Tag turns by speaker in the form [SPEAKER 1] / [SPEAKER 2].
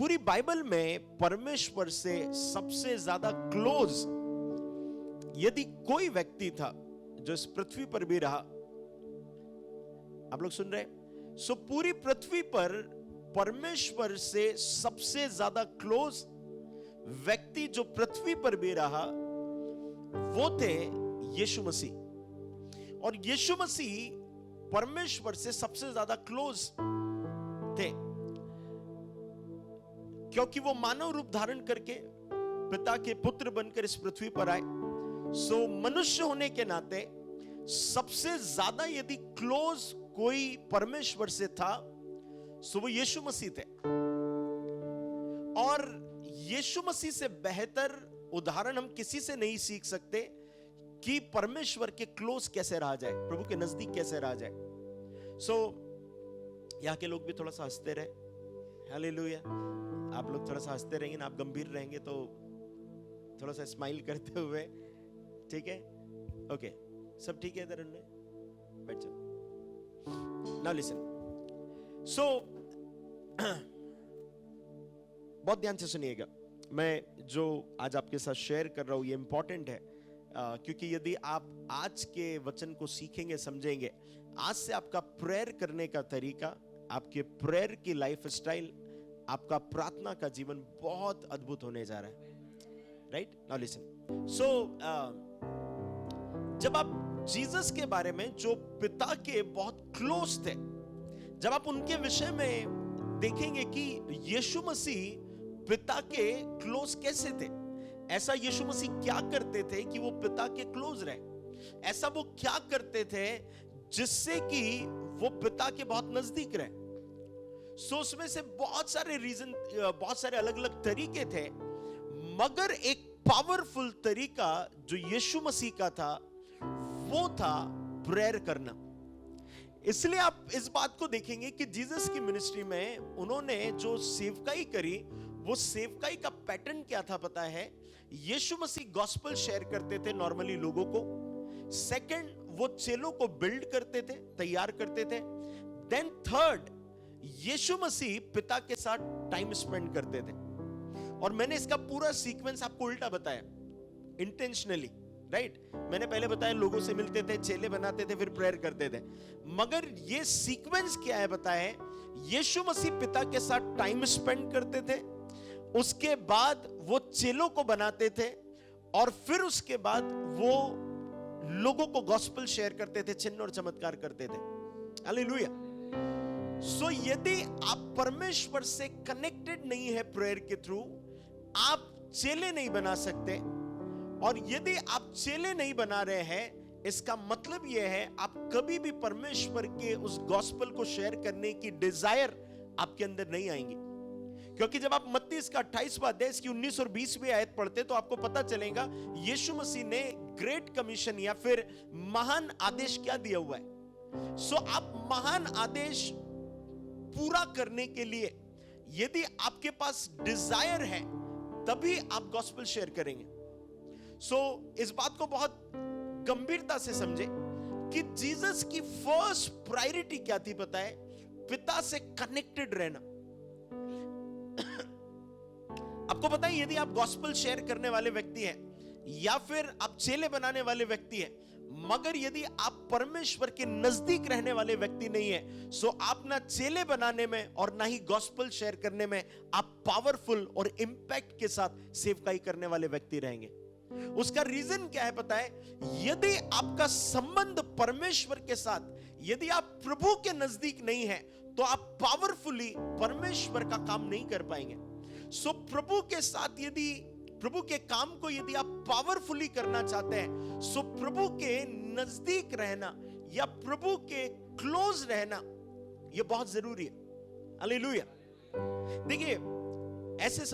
[SPEAKER 1] पूरी बाइबल में परमेश्वर से सबसे ज्यादा क्लोज यदि कोई व्यक्ति था जो इस पृथ्वी पर भी रहा, आप लोग सुन रहे हैं? सो पूरी पृथ्वी पर परमेश्वर से सबसे ज्यादा क्लोज व्यक्ति जो पृथ्वी पर भी रहा वो थे यीशु मसीह। और यीशु मसीह परमेश्वर से सबसे ज्यादा क्लोज थे क्योंकि वो मानव रूप धारण करके पिता के पुत्र बनकर इस पृथ्वी पर आए। सो मनुष्य होने के नाते सबसे ज्यादा यदि क्लोज कोई परमेश्वर से था सो वो यीशु मसीह थे। और यीशु मसीह से बेहतर उदाहरण हम किसी से नहीं सीख सकते कि परमेश्वर के क्लोज कैसे रहा जाए, प्रभु के नजदीक कैसे रहा जाए। सो यहां के लोग भी थोड़ा सा हंसते रहे। हालेलुया। आप लोग थोड़ा सा हंसते रहेंगे ना, आप गंभीर रहेंगे तो थोड़ा सा स्माइल करते हुए, ठीक है? ओके, सब ठीक है इधर उनमें? बैठ जाओ। Now listen. सो बहुत ध्यान से सुनिएगा, मैं जो आज आपके साथ शेयर कर रहा हूं ये इंपॉर्टेंट है, क्योंकि यदि आप आज के वचन को सीखेंगे, समझेंगे, आज से आपका प्रेयर करने का तरीका, आपके प्रेयर की लाइफ स्टाइल, आपका प्रार्थना का जीवन बहुत अद्भुत होने जा रहा है। राइट? Now listen. सो जब आप जीसस के बारे में जो पिता के बहुत क्लोज थे, जब आप उनके विषय में देखेंगे कि यीशु मसीह पिता के क्लोज कैसे थे, ऐसा यीशु मसीह क्या करते थे कि वो पिता के क्लोज रहे, ऐसा वो क्या करते थे जिससे कि वो पिता के बहुत नजदीक रहे। सो उसमें से बहुत सारे रीजन, बहुत सारे अलग अलग तरीके थे, मगर एक पावरफुल तरीका जो यीशु मसीह का था वो था प्रेयर करना। इसलिए आप इस बात को देखेंगे कि जीसस की मिनिस्ट्री में उन्होंने जो सेवकाई करी, वो सेवकाई का पैटर्न क्या था पता है? यीशु मसीह गॉस्पेल शेयर करते थे नॉर्मली लोगों को। सेकंड, वो चेलों को बिल्ड करते थे, तैयार करते थे। देन थर्ड, यीशु मसीह पिता के साथ टाइम स्पेंड करते थे। और मैंने इसका पूरा सीक्वेंस आपको उल्टा बताया इंटेंशनली, राइट? मैंने पहले बताया लोगों से मिलते थे, चेले बनाते थे, फिर प्रेयर करते थे। मगर ये सीक्वेंस क्या है बताए? यीशु मसीह पिता के साथ टाइम स्पेंड करते थे, उसके बाद वो चेलों को बनाते थे, और फिर उसके बाद वो लोगों को गॉस्पेल शेयर करते थे, चिन्ह और चमत्कार करते थे। हालेलुया। सो यदि आप परमेश्वर से कनेक्टेड नहीं है प्रेयर के थ्रू, आप चेले नहीं बना सकते। और यदि आप चेले नहीं बना रहे हैं, इसका मतलब यह है आप कभी भी परमेश्वर के उस गॉस्पेल को शेयर करने की डिजायर आपके अंदर नहीं आएंगी। क्योंकि जब आप मत्ती इसका 28वां अध्याय इसकी 19 और 20वीं आयत पढ़ते तो आपको पता चलेगा यीशु मसीह ने ग्रेट कमीशन या फिर महान आदेश क्या दिया हुआ है। सो आप महान आदेश पूरा करने के लिए यदि आपके पास डिजायर है तभी आप गॉस्पेल शेयर करेंगे। सो इस बात को बहुत गंभीरता से समझे कि जीसस की फर्स्ट प्रायोरिटी क्या थी पता है? पिता से कनेक्टेड रहना। आपको पता है यदि आप गॉस्पेल शेयर करने वाले व्यक्ति हैं या फिर आप चेले बनाने वाले व्यक्ति हैं, मगर यदि आप परमेश्वर के नजदीक रहने वाले व्यक्ति नहीं है, सो आप ना चेले बनाने में और ना ही गॉस्पेल शेयर करने में आप पावरफुल और इंपैक्ट के साथ सेवकाई करने वाले व्यक्ति रहेंगे। उसका रीजन क्या है पता है? यदि आपका संबंध परमेश्वर के साथ, यदि आप प्रभु के नजदीक नहीं है, तो आप पावरफुली परमेश्वर का काम नहीं कर पाएंगे। सो प्रभु के साथ यदि, प्रभु के काम को यदि आप पावरफुली करना चाहते हैं, सो प्रभु के नजदीक रहना या प्रभु के क्लोज रहना यह बहुत जरूरी है। हालेलुया। देखिए, ऐसे